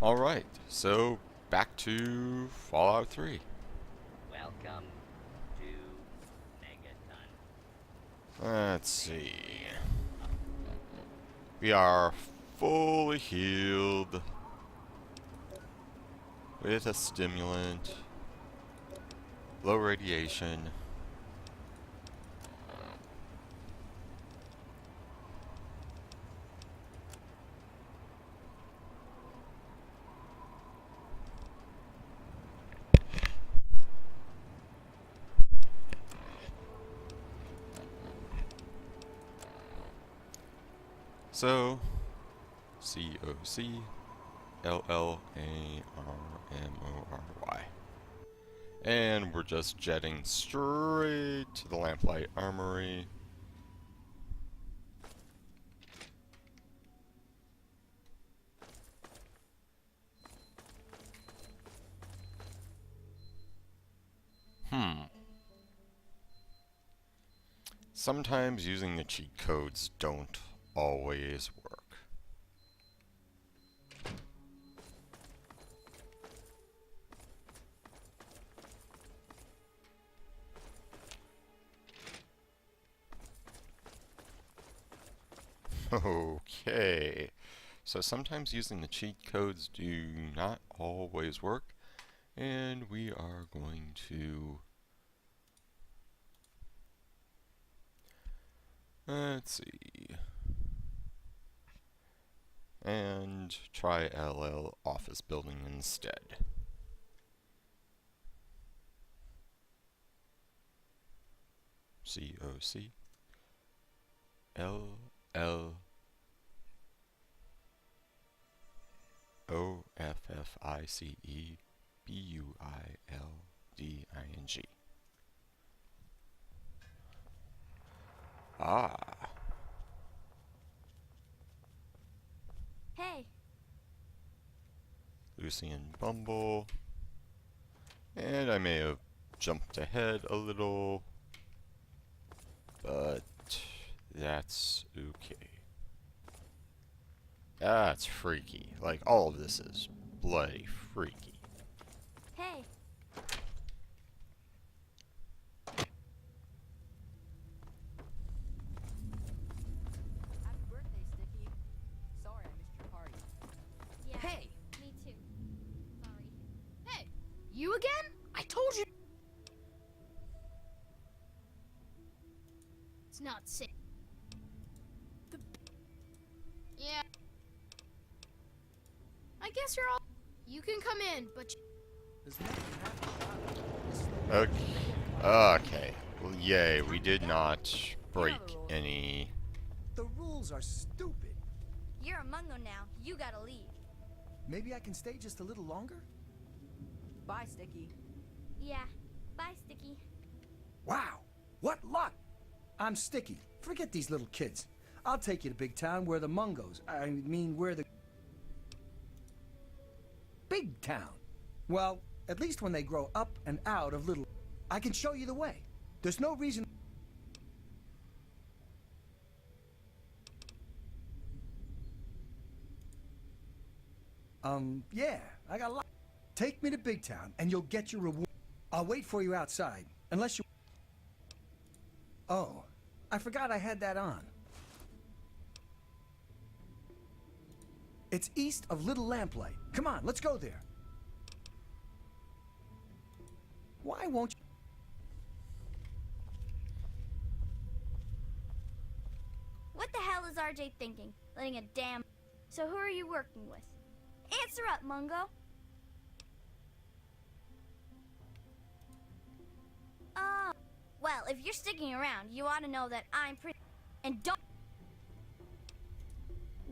Alright, so back to Fallout 3. Welcome to Megaton. Let's see. We are fully healed with a stimulant, low radiation. So, COCLLARMORY. And we're just jetting straight to the Lamplight Armory. Sometimes using the cheat codes don't always work. Okay, so sometimes using the cheat codes do not always work, and we are going to, let's see, and try LL office building instead. COCLLOFFICEBUILDING. Ah. Hey. Lucy and Bumble. And I may have jumped ahead a little, but that's okay. That's freaky. Like, all of this is bloody freaky. Hey. Happy birthday, Sticky. Sorry I missed your party. Yeah. Hey! Me too. Sorry. Hey! You again? I told you! It's not safe. Yeah. I guess you're all... You can come in, but... Okay. Okay. Well, yay, we did not break any... The rules are stupid. You're a Mungo now. You gotta leave. Maybe I can stay just a little longer? Bye, Sticky. Yeah. Bye, Sticky. Wow, what luck! I'm Sticky. Forget these little kids. I'll take you to Big Town where the Mungos, where the... Big Town. Well, at least when they grow up and out of little... I can show you the way. There's no reason... Yeah, I got a lot. Take me to Big Town, and you'll get your reward. I'll wait for you outside, unless you... Oh, I forgot I had that on. It's east of Little Lamplight. Come on, let's go there. Why won't you... What the hell is RJ thinking? Letting a damn... So who are you working with? Answer up, Mungo. Oh. Well, if you're sticking around, you ought to know that I'm pretty... And don't...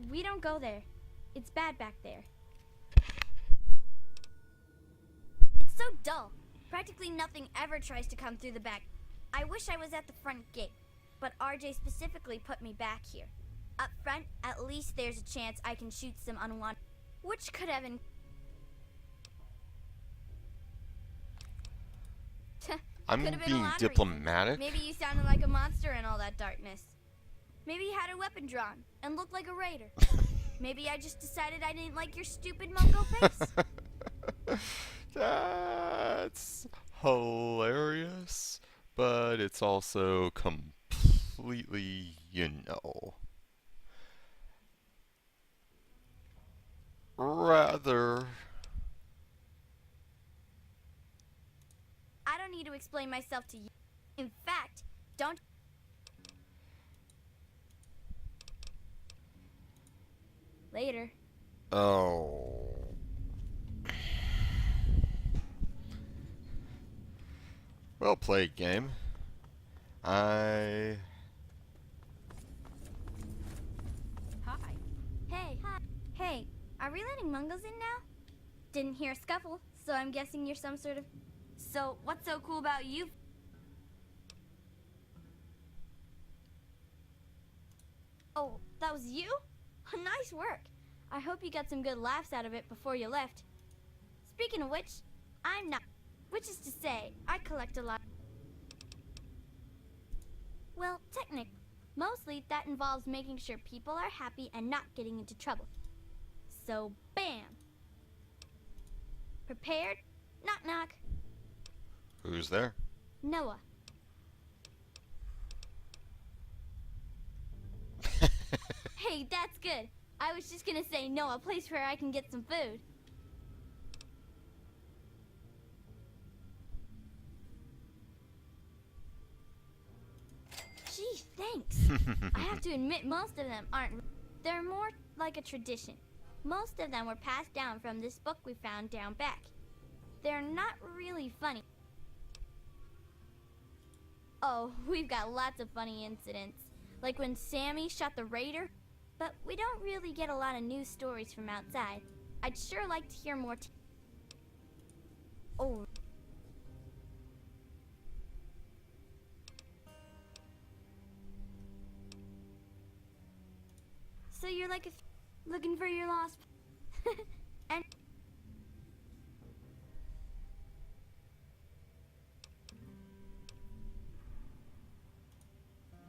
We don't go there. It's bad back there. It's so dull. Practically nothing ever tries to come through the back. I wish I was at the front gate, but RJ specifically put me back here. Up front, at least there's a chance I can shoot some unwanted... Which could have been... I'm Could've been a being lot of reasons. diplomatic. Maybe you sounded like a monster in all that darkness. Maybe you had a weapon drawn and looked like a raider. Maybe I just decided I didn't like your stupid Mungo face. That's hilarious, but it's also completely, rather. I don't need to explain myself to you. In fact, don't. Later. Oh. Well played, game. I. Hi. Hey, hi. Hey, are we letting Mungos in now? Didn't hear a scuffle, so I'm guessing you're some sort of. So, what's so cool about you? Oh, that was you? Nice work. I hope you got some good laughs out of it before you left. Speaking of which, I'm not. Which is to say, I collect a lot. Well, technically, mostly that involves making sure people are happy and not getting into trouble. So, bam. Prepared? Knock knock. Who's there? Noah. Hey, that's good. I was just gonna say Noah, a place where I can get some food. Gee, thanks. I have to admit most of them aren't. They're more like a tradition. Most of them were passed down from this book we found down back. They're not really funny. Oh, we've got lots of funny incidents. Like when Sammy shot the raider. But we don't really get a lot of news stories from outside. I'd sure like to hear more. Oh. So you're like looking for your lost and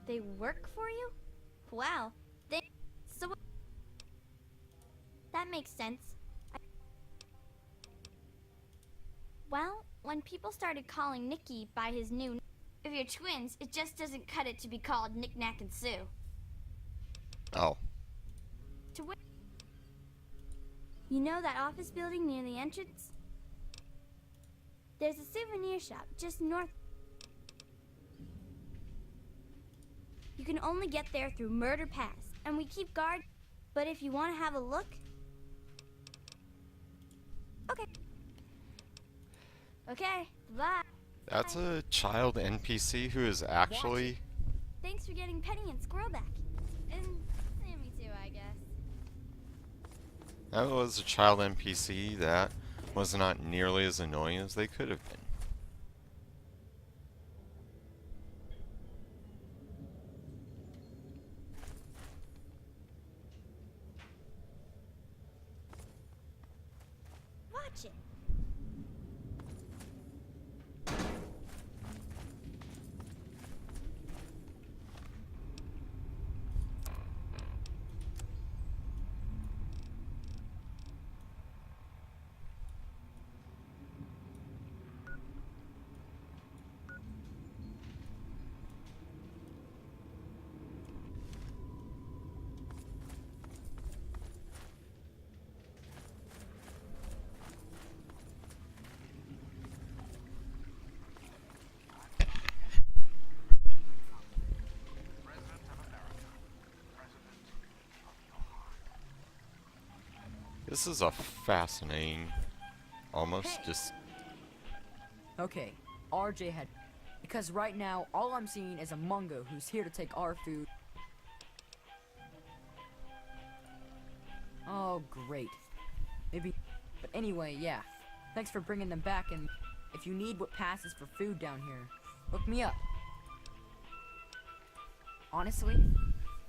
they work for you? Wow. So that makes sense. Well, when people started calling Nicky by his new if you're twins, it just doesn't cut it to be called Nick, Nack, and Sue. Oh. You know that office building near the entrance? There's a souvenir shop just north. You can only get there through Murder Pass, and we keep guard. But if you want to have a look... Okay. Okay, bye. That's a child NPC who is actually... Thanks for getting Penny and Squirrel back. And Sammy too, I guess. That was a child NPC that was not nearly as annoying as they could have been. Watch it. This is a fascinating, almost just... Okay, RJ had... Because right now, all I'm seeing is a Mungo who's here to take our food. Oh, great. Maybe... But anyway, yeah. Thanks for bringing them back, and if you need what passes for food down here, look me up. Honestly,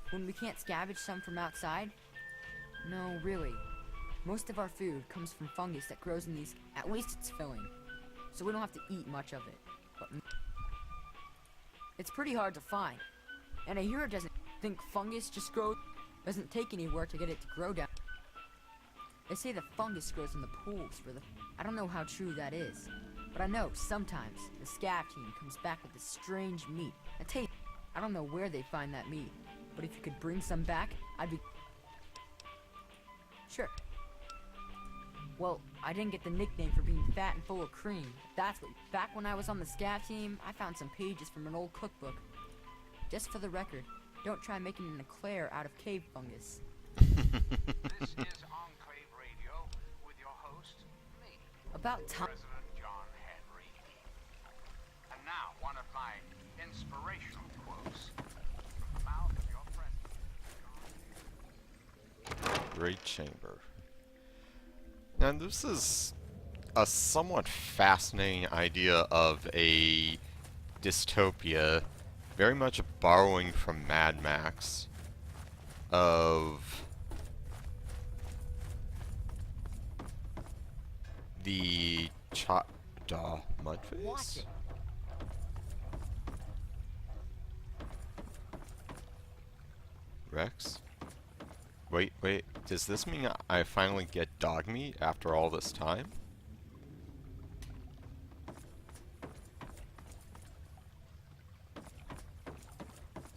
when we can't scavenge some from outside, no, really. Most of our food comes from fungus that grows in these, at least it's filling. So we don't have to eat much of it. But it's pretty hard to find. And I hear it doesn't think fungus just grows. Doesn't take any work to get it to grow down. They say the fungus grows in the pools for the... I don't know how true that is. But I know sometimes the scav team comes back with this strange meat. I don't know where they find that meat. But if you could bring some back, I'd be... Sure. Well, I didn't get the nickname for being fat and full of cream. That's what... Back when I was on the scav team, I found some pages from an old cookbook. Just for the record, don't try making an eclair out of cave fungus. This is Enclave Radio with your host, me, About time... President John Henry. And now, one of my inspirational quotes from the mouth of your president. Great chamber. Now this is a somewhat fascinating idea of a dystopia, very much borrowing from Mad Max, of the Mudface? Watch it. Rex? Wait, does this mean I finally get dog meat after all this time?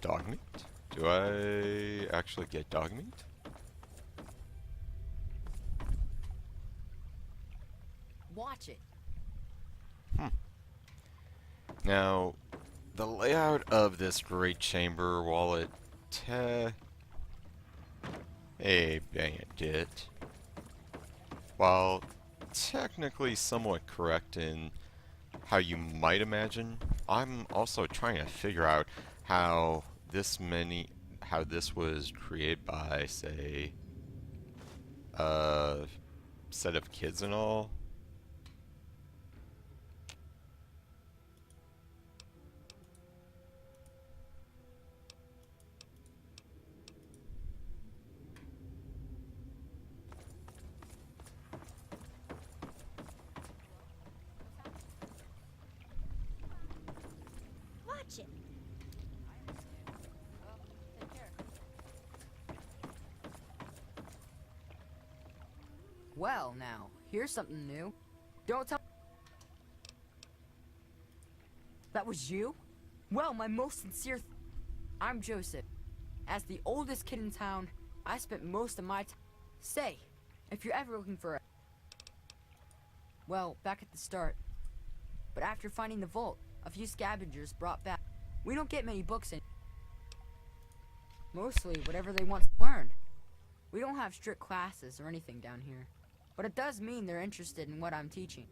Dog meat? Do I actually get dog meat? Watch it. Now, the layout of this great chamber, while it hey, Bandit. While technically somewhat correct in how you might imagine, I'm also trying to figure out how this was created by, say, a set of kids and all. Watch it. Well, now, here's something new. Don't tell... That was you? Well, my most sincere... I'm Joseph. As the oldest kid in town, I spent most of my time... Say, if you're ever looking for a... Well, back at the start. But after finding the vault, a few scavengers brought back... We don't get many books in... Mostly whatever they want to learn. We don't have strict classes or anything down here. But it does mean they're interested in what I'm teaching.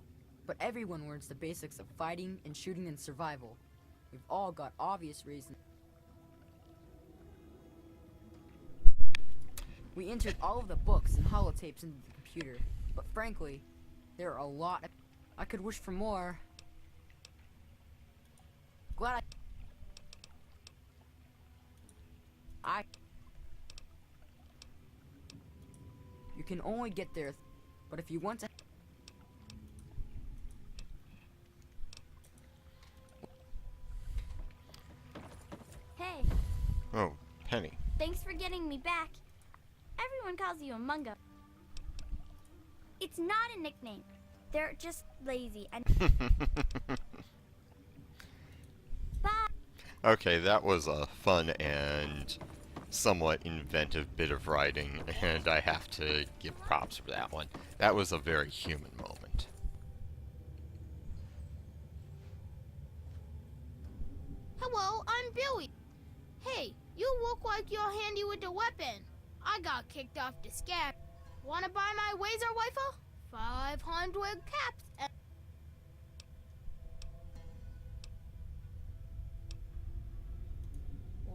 But everyone learns the basics of fighting and shooting and survival. We've all got obvious reasons. We entered all of the books and holotapes into the computer. But frankly, there are a lot of... I could wish for more. Glad I... You can only get there, but if you want to... Hey, Oh, Penny. thanks for getting me back. Everyone calls you a Mungo. It's not a nickname. They're just lazy and... Bye. Okay, that was a fun and somewhat inventive bit of writing, and I have to give props for that one. That was a very human moment. Hello, I'm Billy. Hey, you look like you're handy with the weapon. I got kicked off the scab. Wanna buy my laser rifle? 500 caps and...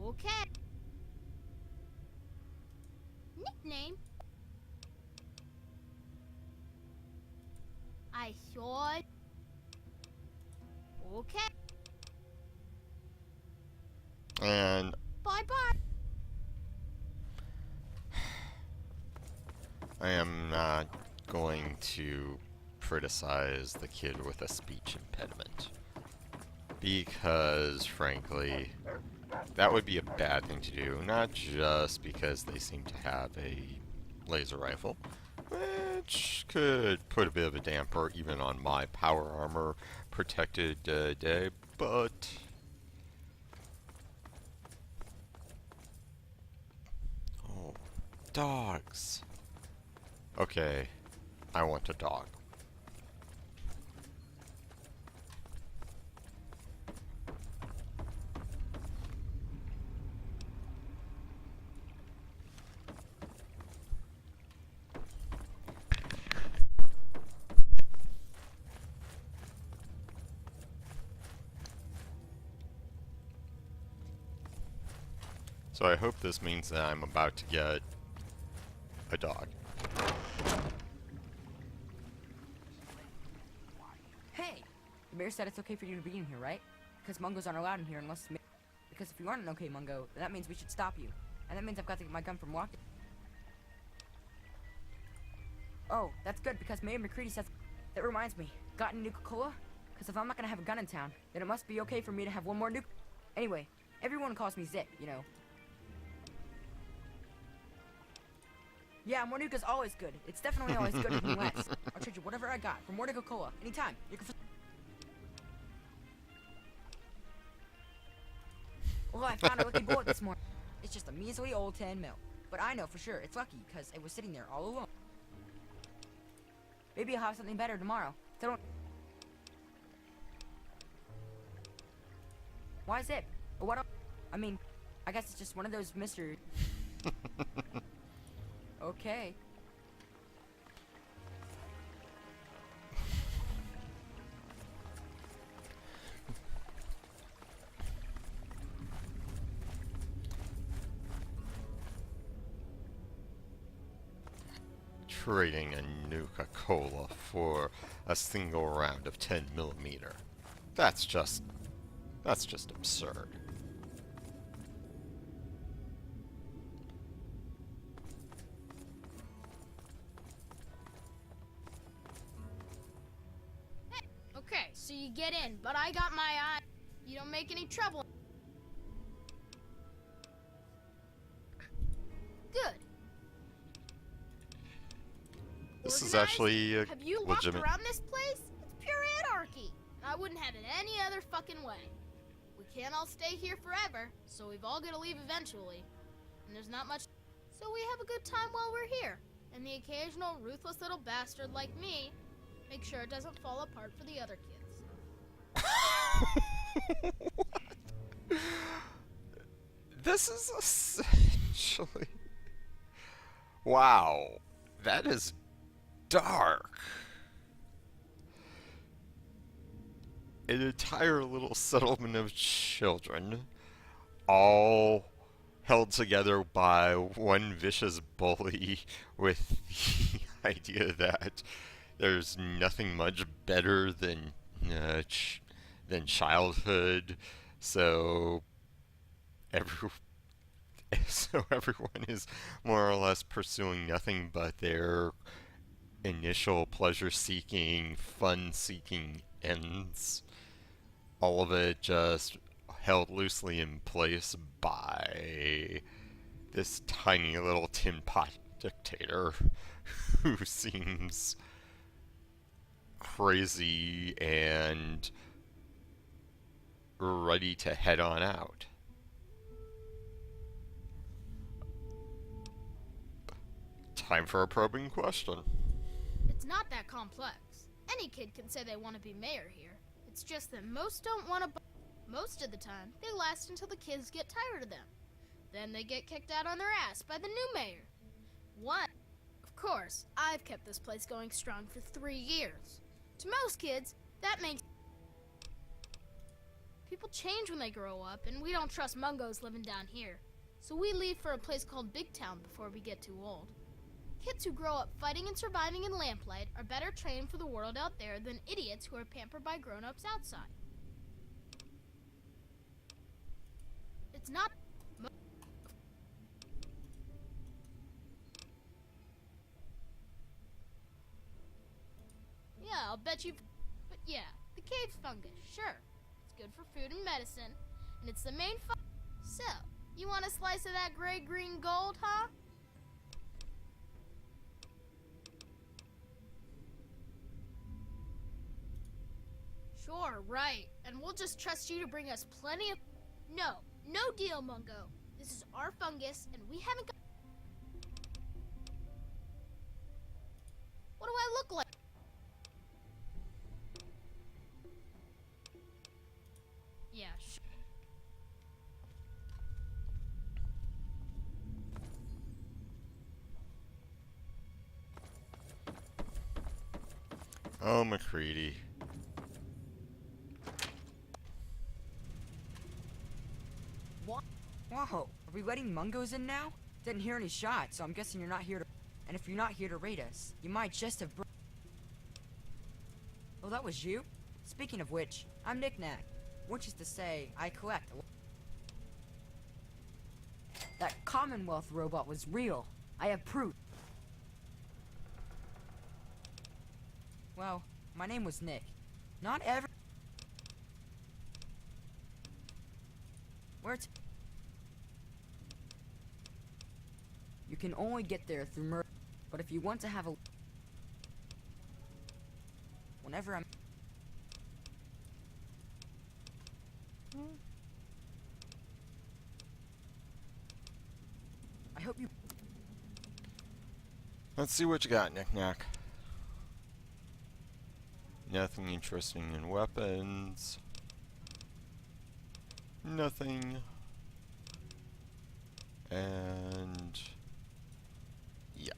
Okay. Nickname? I should. Okay. And Bye-bye. I am not going to criticize the kid with a speech impediment. Because, frankly, That would be a bad thing to do, not just because they seem to have a laser rifle, which could put a bit of a damper even on my power armor protected day, but... Oh, dogs. Okay, I want a dog. So I hope this means that I'm about to get a dog. Hey! The mayor said it's okay for you to be in here, right? Because Mungos aren't allowed in here unless... Because if you aren't an okay Mungo, then that means we should stop you. And that means I've got to get my gun from walking. Oh, that's good, because Mayor McCready says... That reminds me, got any Nuka-Cola? Because if I'm not gonna have a gun in town, then it must be okay for me to have one more Nuka... Anyway, everyone calls me Zip, you know. Yeah, more Nuka's always good. It's definitely always good in the West. I'll trade you whatever I got for more Nuka-Cola, anytime. You can... Well, I found a lucky bullet this morning. It's just a measly old 10 mil. But I know for sure it's lucky, because it was sitting there all alone. Maybe I'll have something better tomorrow. So don't... Why is it? Or what? I mean, I guess it's just one of those mysteries. Okay. Trading a Nuka-Cola for a single round of 10mm. That's just absurd. Okay, so you get in, but I got my eye. You don't make any trouble. Good. This is Organized? actually Have you walked legitimate. around this place? It's pure anarchy. And I wouldn't have it any other fucking way. We can't all stay here forever, so we've all got to leave eventually. And there's not much. So we have a good time while we're here. And the occasional ruthless little bastard like me, make sure it doesn't fall apart for the other kids. What? This is essentially... Wow. That is dark. An entire little settlement of children, all held together by one vicious bully with the idea that there's nothing much better than childhood, so everyone is more or less pursuing nothing but their initial pleasure-seeking, fun-seeking ends. All of it just held loosely in place by this tiny little tin pot dictator who seems crazy and ready to head on out. Time for a probing question. It's not that complex. Any kid can say they want to be mayor here. It's just that most don't want to. Most of the time, they last until the kids get tired of them. Then they get kicked out on their ass by the new mayor. One. Of course, I've kept this place going strong for 3 years. To most kids, that means people change when they grow up, and we don't trust Mungos living down here. So we leave for a place called Big Town before we get too old. Kids who grow up fighting and surviving in lamplight are better trained for the world out there than idiots who are pampered by grown-ups outside. It's not... Yeah, I'll bet you've... But yeah, the cave fungus, sure. It's good for food and medicine, and it's the main So, you want a slice of that gray-green gold, huh? Sure, right. And we'll just trust you to bring us plenty of... No deal, Mungo. This is our fungus, and we haven't got... What do I look like? Yeah, sure. Oh, McCready. What? Whoa, are we letting Mungos in now? Didn't hear any shots, so I'm guessing you're not here to... And if you're not here to raid us, you might just have... Oh, that was you? Speaking of which, I'm Knick-Knack, which is to say, I collect... That Commonwealth robot was real. I have proof. Well, my name was Nick. Not every... Where to... You can only get there through murder. But if you want to have a... Whenever I'm... I hope you... Let's see what you got, Knick-Knack. Nothing interesting in weapons. Nothing. And... yeah.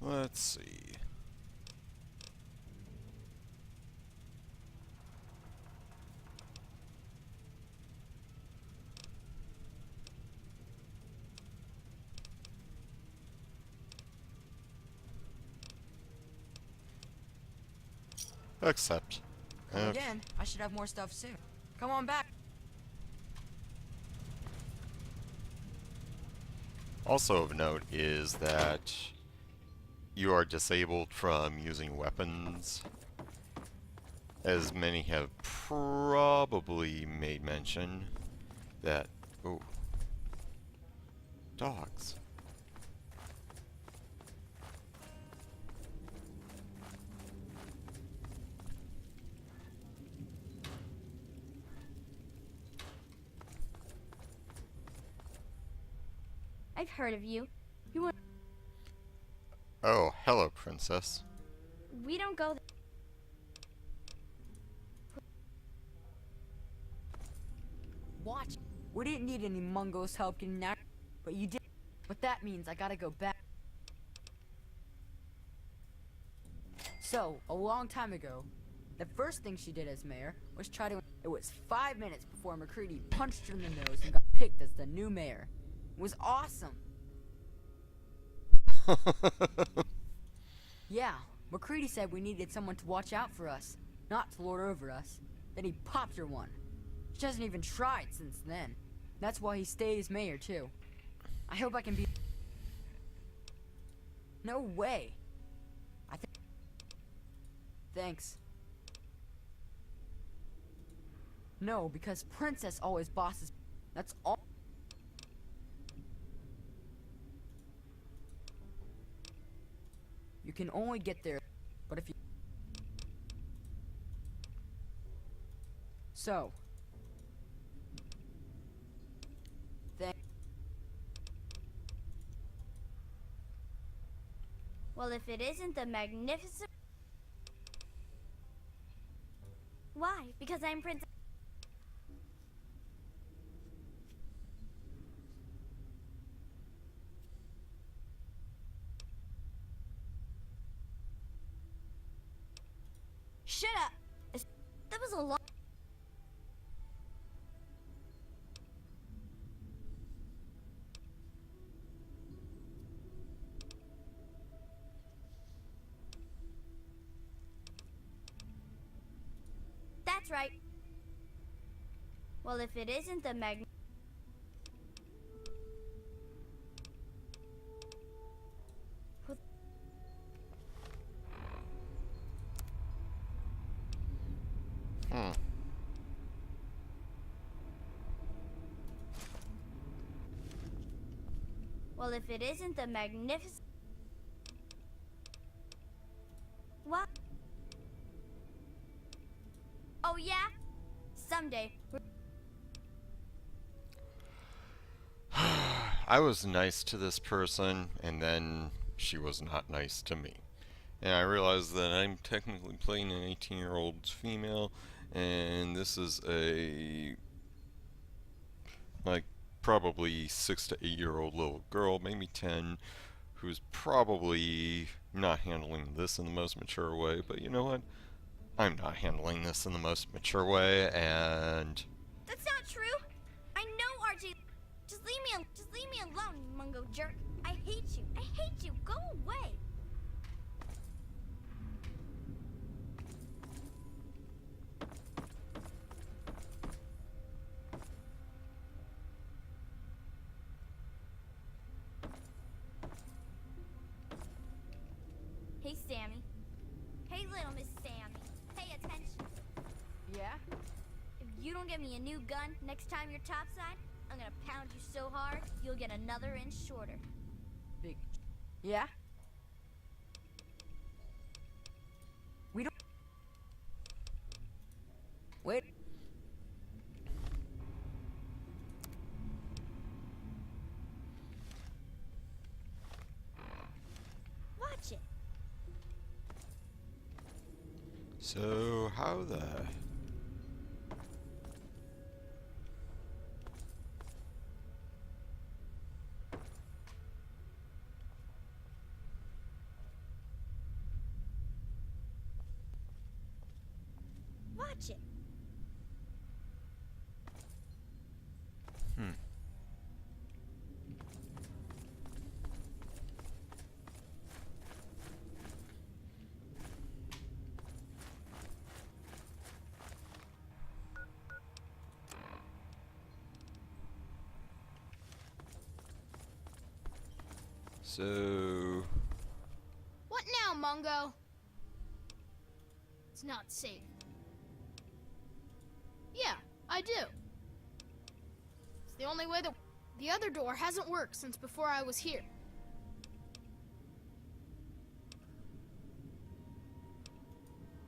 Let's see. Accept. Again, I should have more stuff soon. Come on back. Also of note is that you are disabled from using weapons, as many have probably made mention that... oh. Dogs. I've heard of you. You want... Oh, hello, princess. We don't go... Watch. We didn't need any Mungos help getting out, but you did. But that means I gotta go back. So, a long time ago, the first thing she did as mayor was try to... It was 5 minutes before McCready punched her in the nose and got picked as the new mayor. It was awesome. Yeah, McCready said we needed someone to watch out for us, not to lord over us. Then he popped her one. She hasn't even tried since then. That's why he stays mayor, too. I hope I can be... No way. I think... Thanks. No, because Princess always bosses... That's all... You can only get there, but if you... So... Well, if it isn't the magnificent... Why? Because I'm Princess... Shut up! That was a lot... That's right. Well, if it isn't the Hmm. Well, if it isn't the magnificent... What? Oh, yeah? Someday. I was nice to this person, and then she was not nice to me. And I realized that I'm technically playing an 18-year-old female, and this is a, like, probably 6 to 8-year-old little girl, maybe 10, who's probably not handling this in the most mature way. But you know what? I'm not handling this in the most mature way, and That's not true. I know, RJ. Just leave me alone, you mungo jerk. I hate you. I hate you. Go away. Hey, Sammy. Hey, little Miss Sammy. Pay attention. Yeah? If you don't get me a new gun next time you're topside, I'm gonna pound you so hard you'll get another inch shorter. Big. Yeah? We don't. Wait. Watch it. so how the... Watch it. Hmm. So... What now, Mungo? It's not safe. Yeah, I do. It's the only way that the other door hasn't worked since before I was here.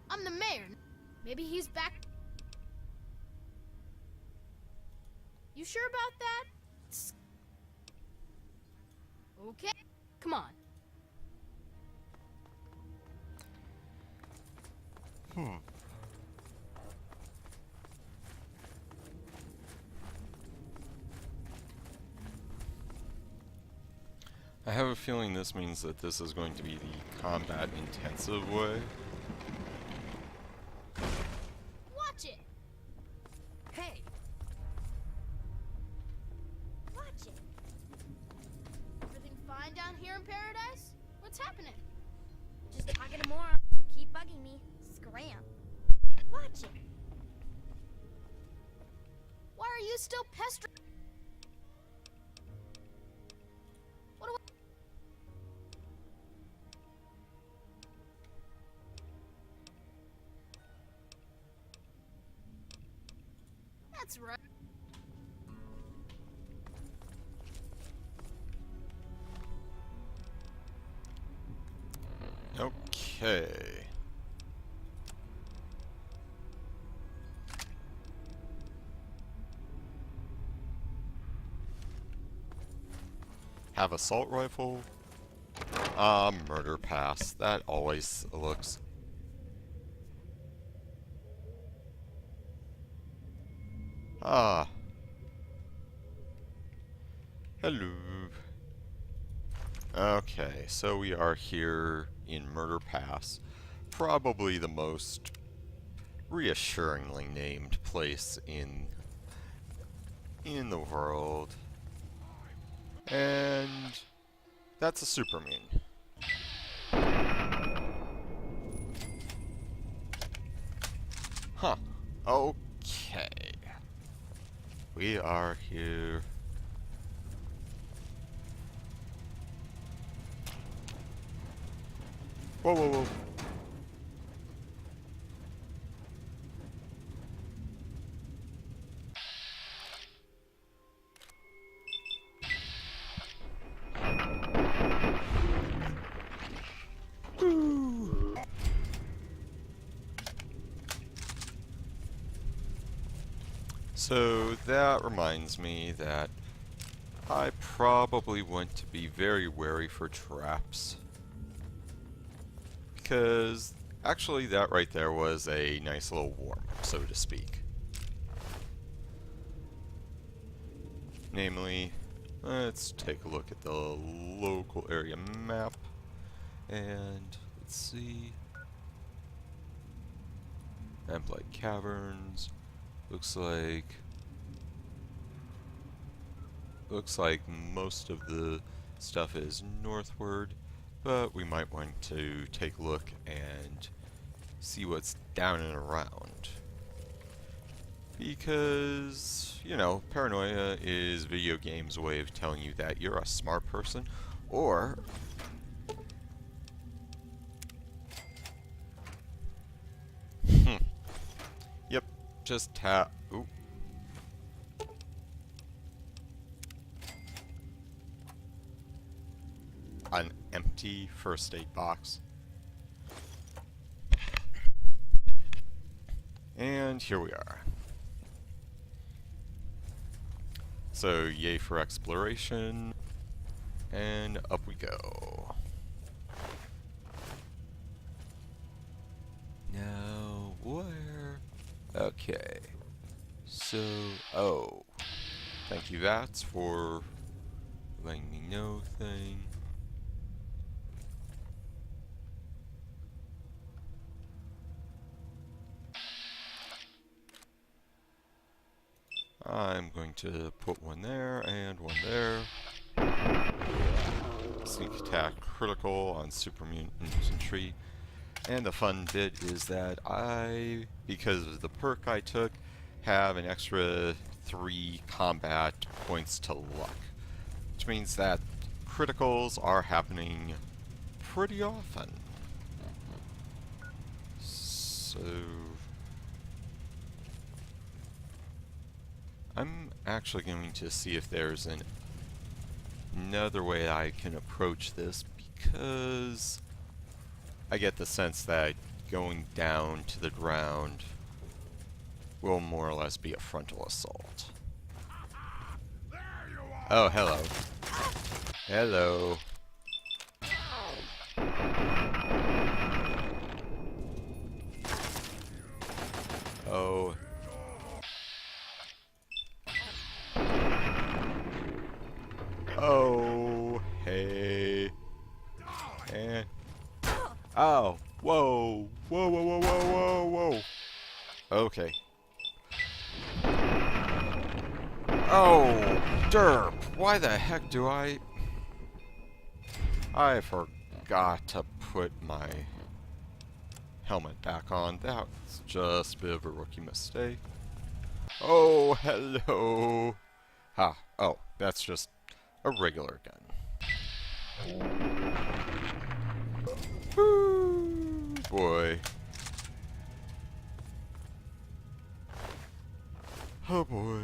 I'm the mayor. Maybe he's back. You sure about that? Okay, come on. I have a feeling this means that this is going to be the combat intensive way. Watch it. Hey! Watch it. Everything fine down here in paradise? What's happening? Just talking to morons who keep bugging me. Scram. Watch it. Why are you still pestering? What do I... That's right. Okay. Have assault rifle. Murder pass. That always looks... Ah. Hello. Okay, so we are here in Murder Pass. Probably the most reassuringly named place in the world. And that's a Superman. Huh. Okay. We are here. Whoa, whoa, whoa. So that reminds me that I probably want to be very wary for traps. Because actually that right there was a nice little warm-up, so to speak. Namely, let's take a look at the local area map. And let's see. Lamplight Caverns. Looks like most of the stuff is northward, but we might want to take a look and see what's down and around. Because, you know, paranoia is video games' way of telling you that you're a smart person, or yep, just tap. Ooh. An empty first aid box. And here we are. So, yay for exploration. And up we go. Now, where? Okay. So, oh. Thank you, Vats, for letting me know thing. I'm going to put one there and one there. Sneak attack critical on super mutant infantry. And the fun bit is that I, because of the perk I took, have an extra 3 combat points to luck. Which means that criticals are happening pretty often. So I'm actually going to see if there's another way I can approach this, because I get the sense that going down to the ground will more or less be a frontal assault. Oh, hello. Hello. Oh. Oh, hey. And oh, whoa. Whoa, whoa, whoa, whoa, whoa, whoa. Okay. Oh, derp. Why the heck do I forgot to put my helmet back on. That's just a bit of a rookie mistake. Oh, hello. Ha. Oh, that's just a regular gun. Woo, boy. Oh boy.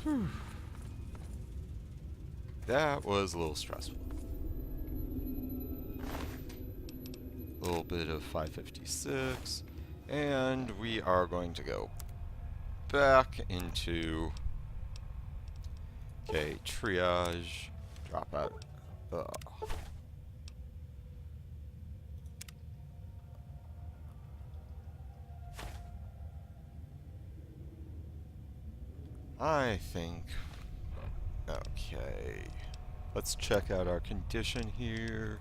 Whew. That was a little stressful. A little bit of 556. And we are going to go back into... Okay, triage. Drop out. I think... Okay. Let's check out our condition here.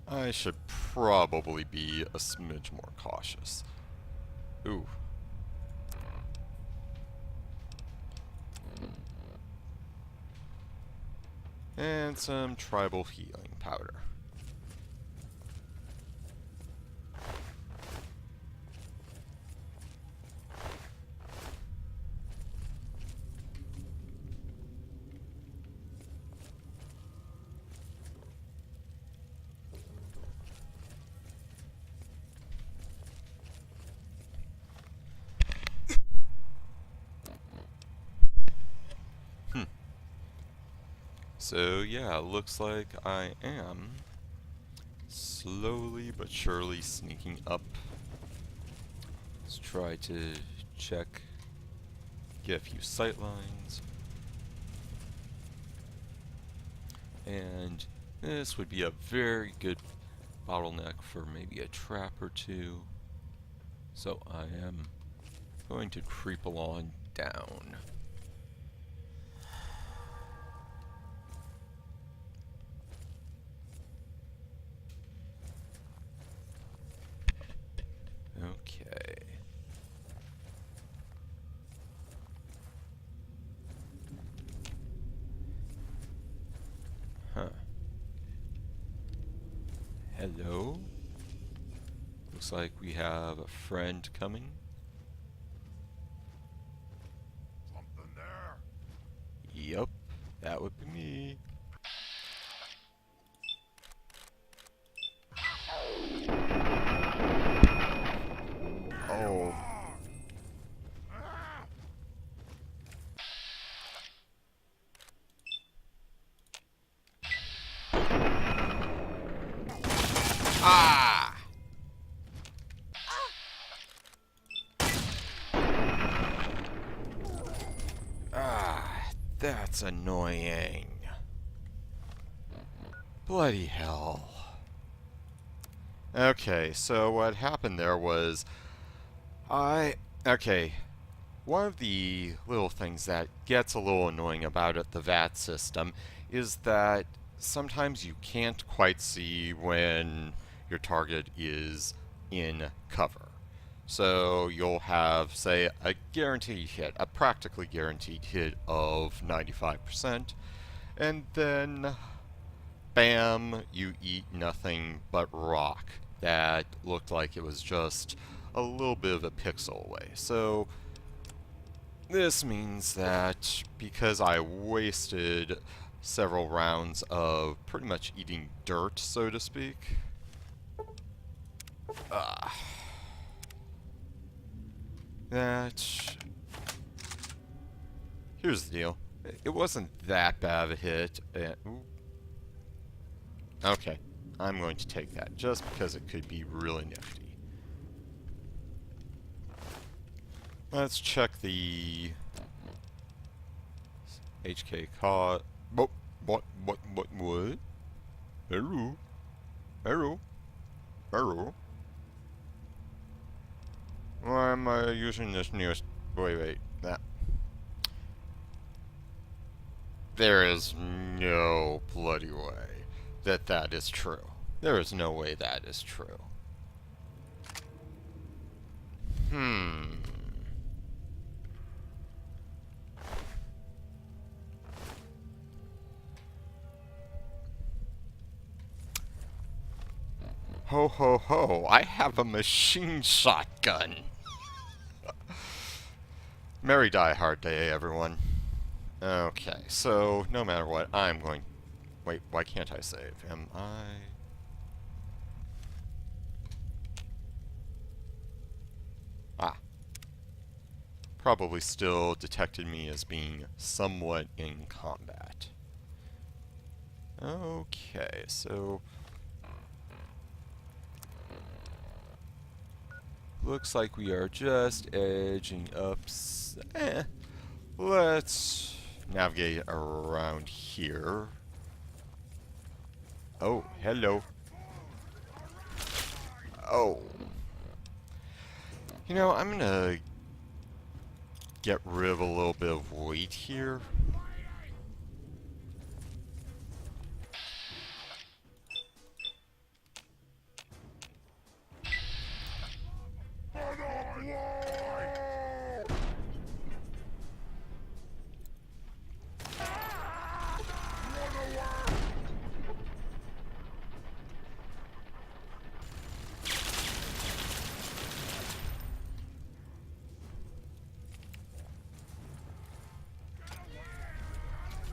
I should probably be a smidge more cautious. Ooh. And some tribal healing powder. So yeah, looks like I am slowly but surely sneaking up. Let's try to check, get a few sight lines. And this would be a very good bottleneck for maybe a trap or two. So I am going to creep along down. Okay. Huh. Hello? Looks like we have a friend coming. Something there. Yup, that would be me. Oh. Ah! Ah, that's annoying. Bloody hell. Okay, so what happened there was okay, one of the little things that gets a little annoying about the VAT system is that sometimes you can't quite see when your target is in cover. So you'll have, say, a guaranteed hit, a practically guaranteed hit of 95%, and then bam, you eat nothing but rock that looked like it was just a little bit of a pixel away. So this means that because I wasted several rounds of pretty much eating dirt, so to speak, that here's the deal. It wasn't that bad of a hit. Ooh. Okay, I'm going to take that just because it could be really nifty. Let's check the HK card. What? Hello? Hello? Hello? Why am I using this newest... Wait, that... There is no bloody way that that is true. There is no way that is true. Ho ho ho, I have a machine shotgun! Merry Die Hard Day, everyone. Okay, so no matter what, I'm going... Wait, why can't I save? Am I... Ah. Probably still detected me as being somewhat in combat. Okay, so... Looks like we are just edging up... Let's navigate around here. Oh, hello. Oh. You know, I'm gonna get rid of a little bit of weight here.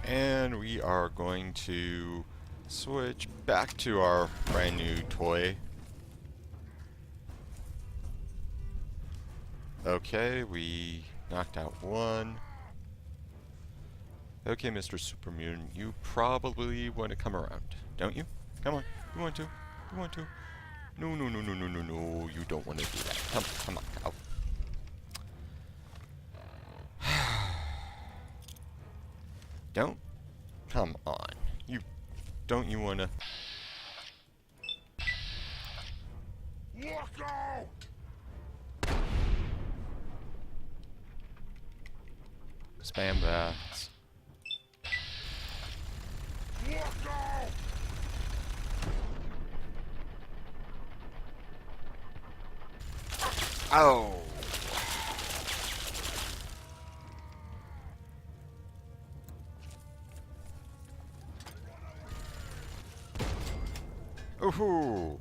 And we are going to switch back to our brand new toy. Okay, we knocked out one. Okay, Mr. Super Mutant, you probably want to come around, don't you? Come on, you want to? You want to? No, no, no, no, no, no, no, you don't want to do that. Come on, out. Don't? Come on. Don't you want to? Look out! Spam bats. Look out! Oh! Ooh!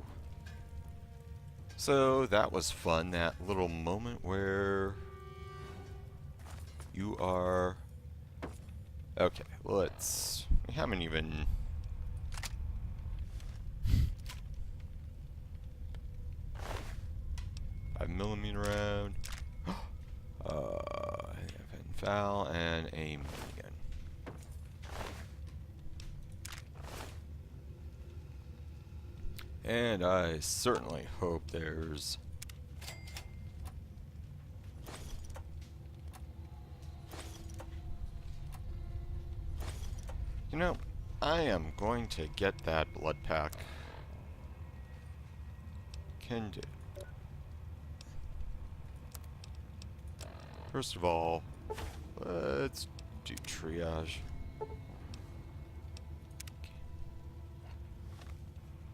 So that was fun, that little moment where you are... Okay, let's... We haven't even... $5mm round. Foul and a minigun. And I certainly hope there's... You know, I am going to get that blood pack. Can do. First of all, let's do triage.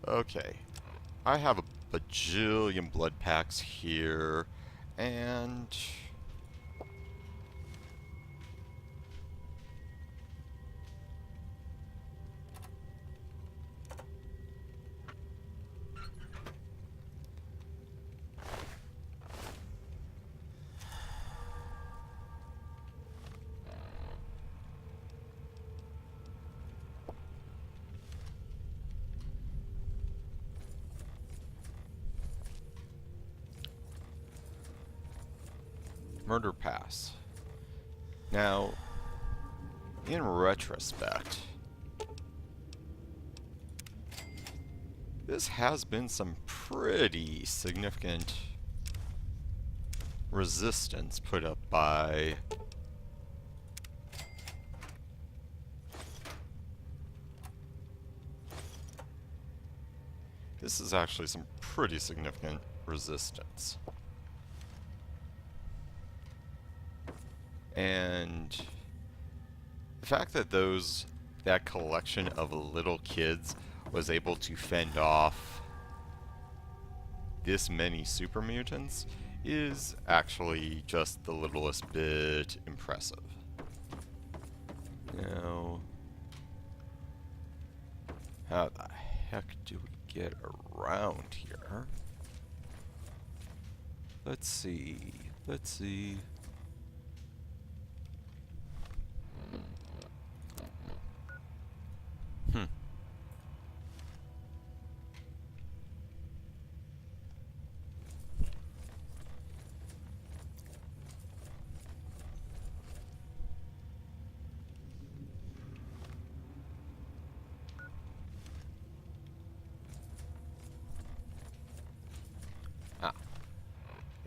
Okay, I have a bajillion blood packs here, and Murder Pass. Now, in retrospect, this has been some pretty significant resistance put up by this is actually some pretty significant resistance. And the fact that that collection of little kids was able to fend off this many super mutants is actually just the littlest bit impressive. Now, how the heck do we get around here? Let's see.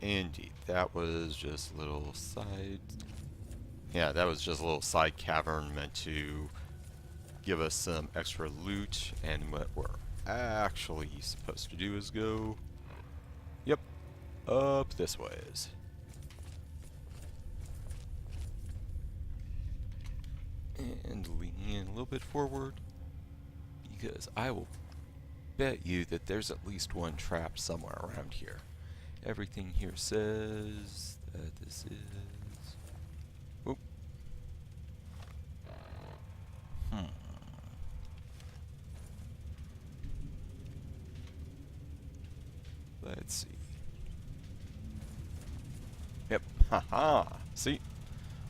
Indeed, that was just a little side... Yeah, that was just a little side cavern meant to give us some extra loot, and what we're actually supposed to do is go... Yep, up this ways. And leaning in a little bit forward, because I will bet you that there's at least one trap somewhere around here. Everything here says that this is... Oop. Let's see. Yep. Haha. See?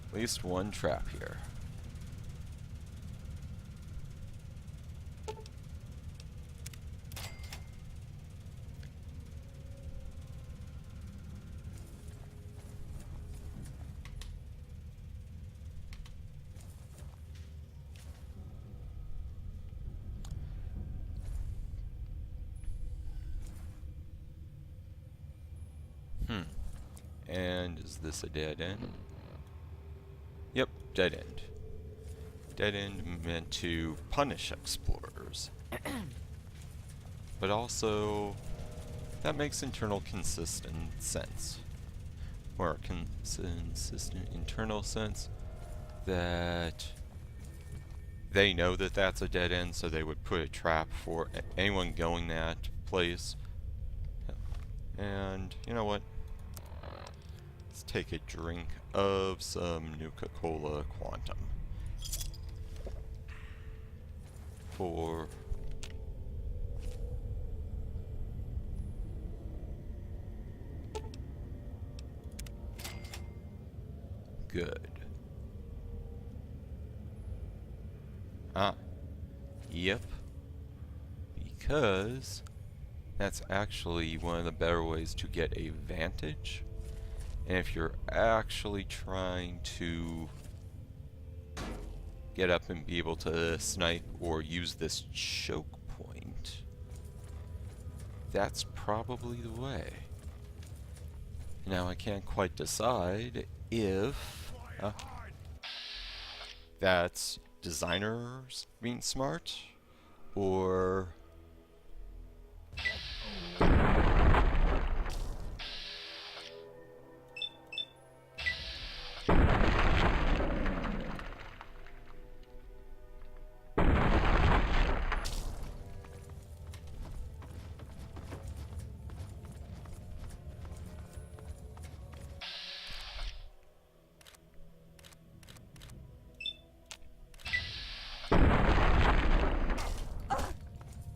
At least one trap here. And is this a dead end? Yep, dead end. Dead end meant to punish explorers. But also, that makes internal consistent sense. Or consistent internal sense that they know that that's a dead end, so they would put a trap for anyone going that place. And you know what? Let's take a drink of some Nuka-Cola Quantum. For good. Ah. Yep. Because that's actually one of the better ways to get a vantage. And if you're actually trying to get up and be able to snipe or use this choke point, that's probably the way. Now I can't quite decide if that's designers being smart or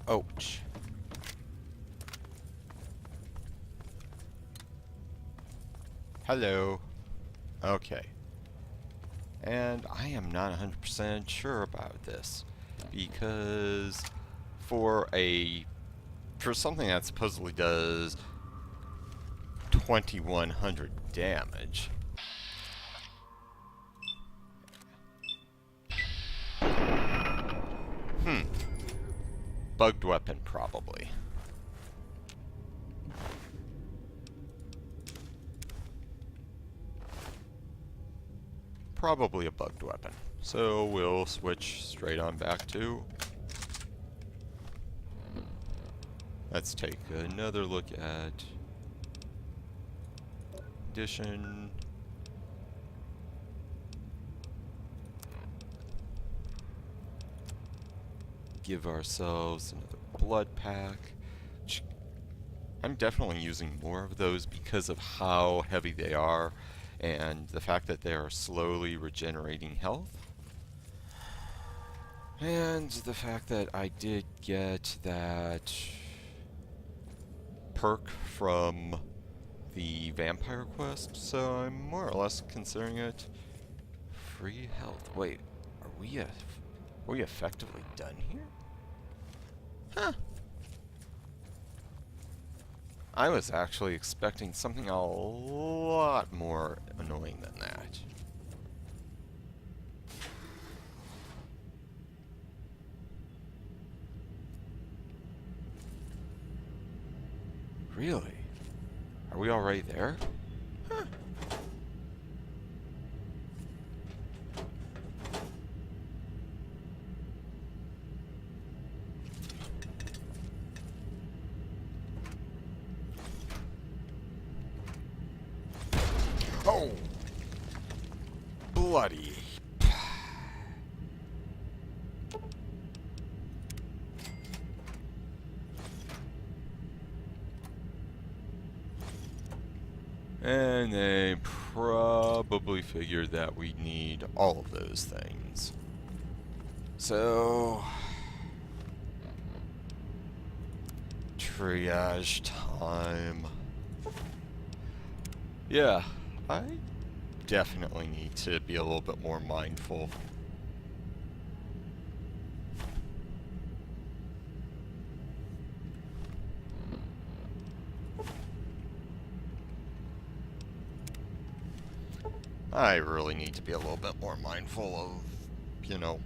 ouch. Hello. Okay. And I am not 100% sure about this because for something that supposedly does 2100 damage, bugged weapon probably. Probably a bugged weapon. So we'll switch straight on back to... Let's take another look at... Addition... Give ourselves another blood pack. I'm definitely using more of those because of how heavy they are and the fact that they are slowly regenerating health. And the fact that I did get that perk from the vampire quest, so I'm more or less considering it free health. Wait, are we effectively done here? Huh. I was actually expecting something a lot more annoying than that. Really? Are we already there? Huh. Oh! Bloody. And they probably figured that we need all of those things. So... triage time. Yeah, I definitely need to be a little bit more mindful. I really need to be a little bit more mindful of, you know,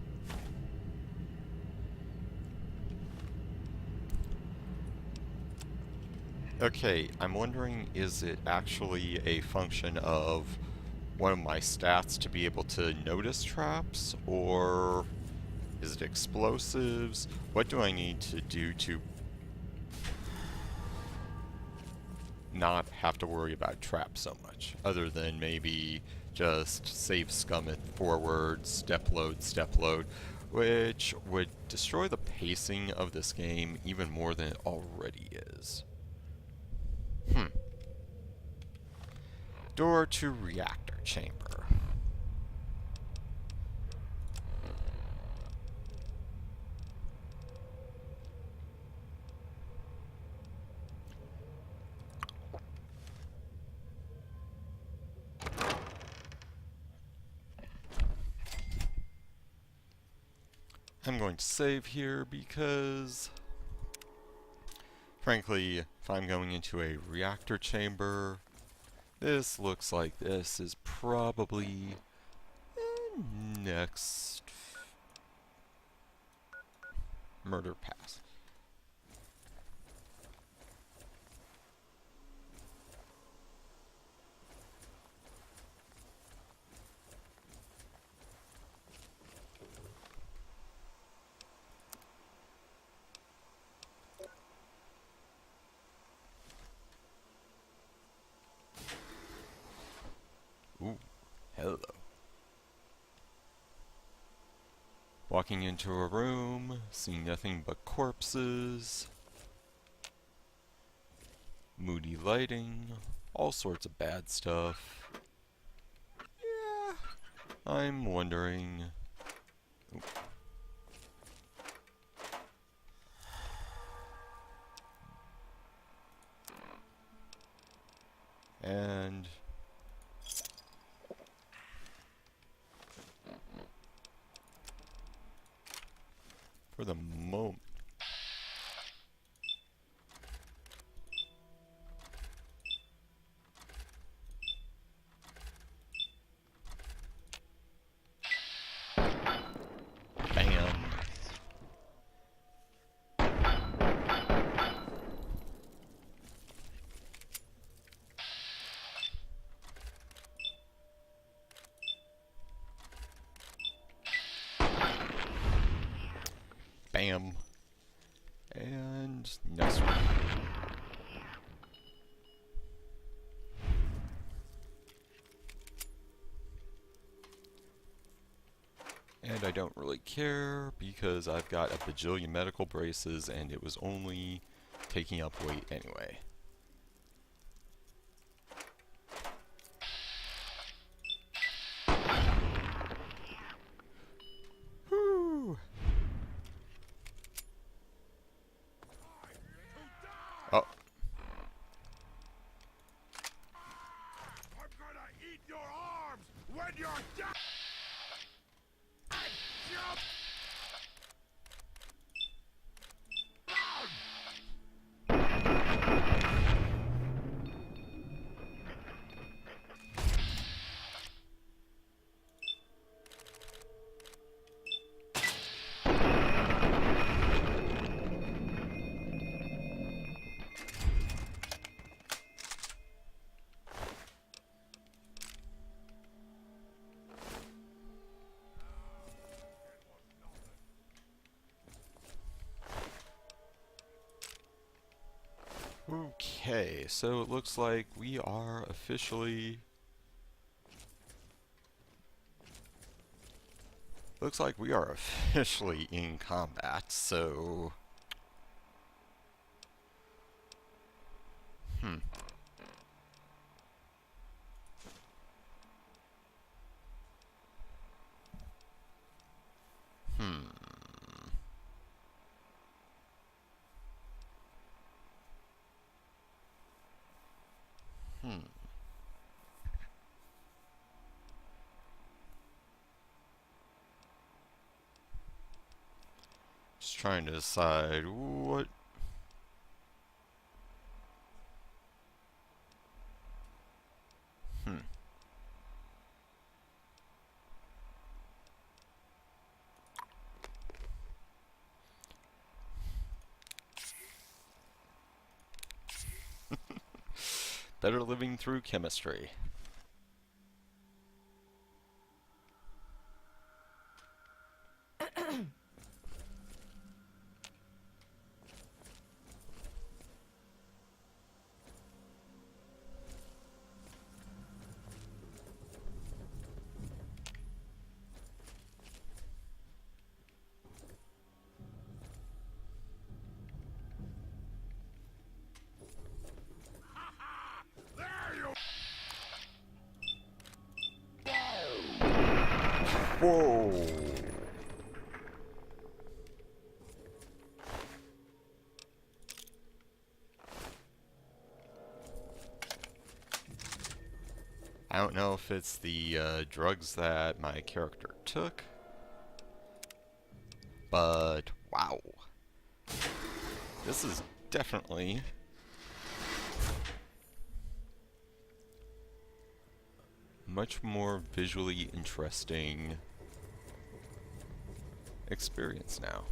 Okay, I'm wondering, is it actually a function of one of my stats to be able to notice traps, or is it explosives? What do I need to do to not have to worry about traps so much, other than maybe just save scum it forward, step load, which would destroy the pacing of this game even more than it already is. Door to reactor chamber. I'm going to save here because, frankly, if I'm going into a reactor chamber, this looks like this is probably next murder pass. Ooh, hello. Walking into a room, seeing nothing but corpses, moody lighting, all sorts of bad stuff. Yeah, I'm wondering. Ooh. And for the moment, bam. Bam. And next one. And I don't really care because I've got a bajillion medical braces and it was only taking up weight anyway. Whew. Oh. I'm gonna eat your arms when you're done! Jump! Okay, so it looks like we are officially... Looks like we are officially in combat, so... Hmm. Just trying to decide what... Hmm. Better living through chemistry. Whoa! I don't know if it's the drugs that my character took, but wow. This is definitely much more visually interesting experience now.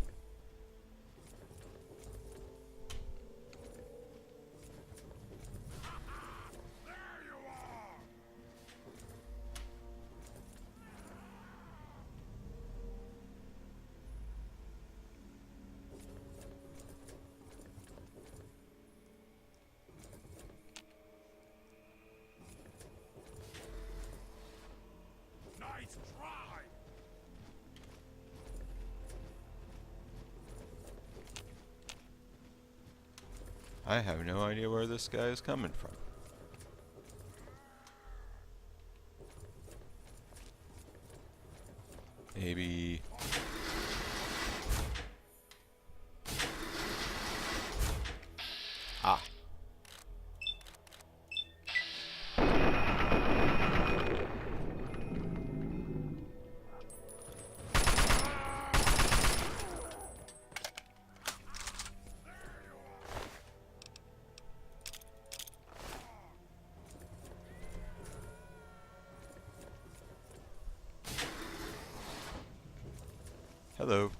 Nice try! I have no idea where this guy is coming from. Maybe... Ah. Hello.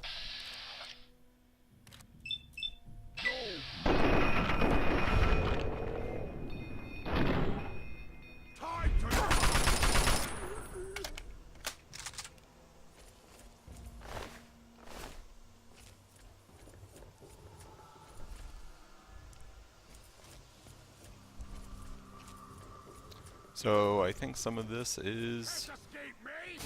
Time to So I think some of this is... escape me!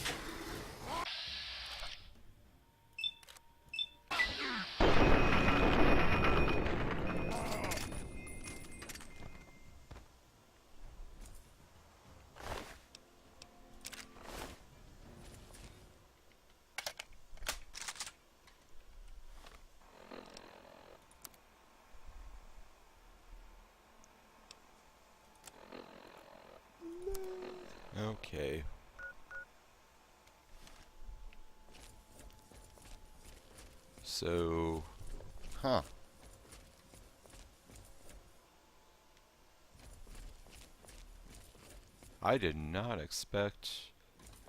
Okay. So... Huh. I did not expect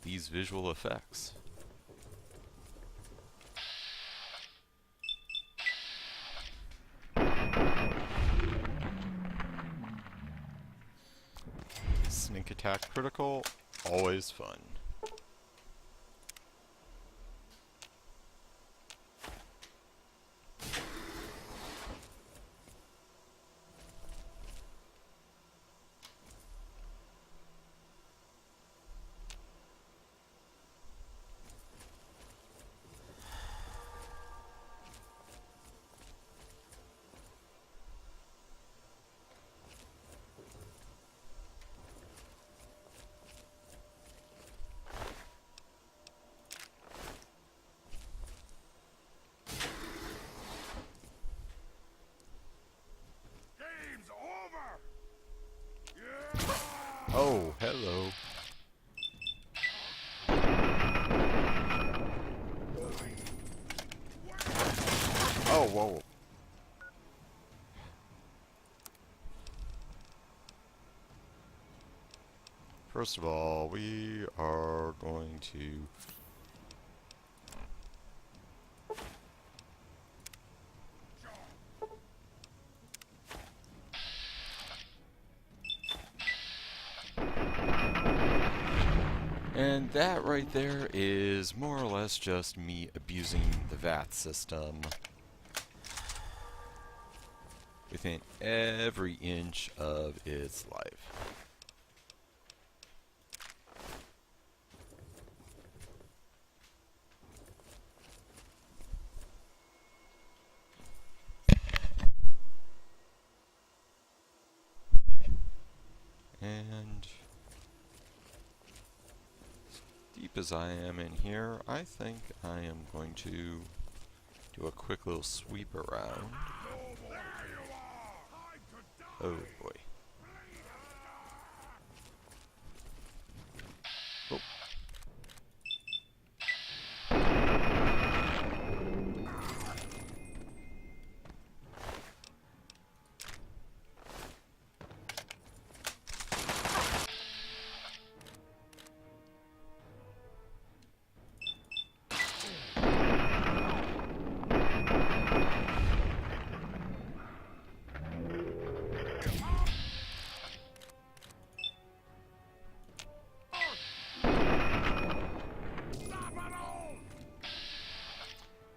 these visual effects. Sneak attack critical, always fun. Game's over! Yeah! Oh, hello. Oh, whoa. First of all, we are going to... And that right there is more or less just me abusing the VAT system within every inch of its life. And as deep as I am in here, I think I am going to do a quick little sweep around. Oh boy. Oh.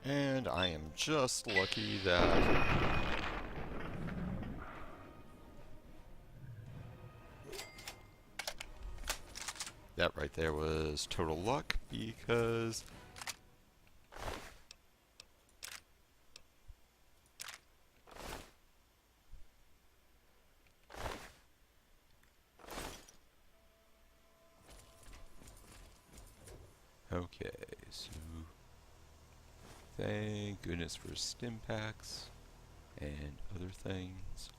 And I am just lucky that that right there was total luck, because okay, so thank goodness for stim packs and other things.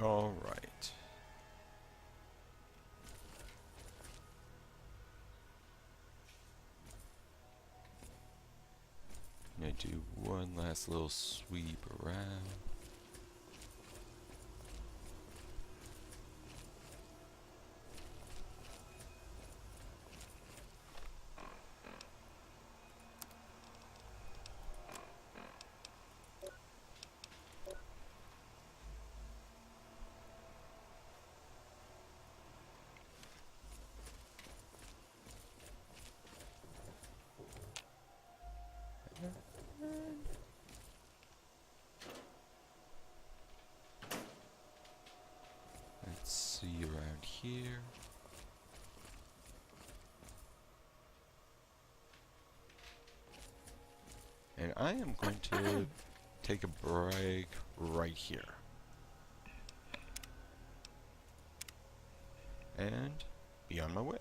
All right. Gonna do one last little sweep around. Let's see around here. And I am going to take a break right here. And be on my way.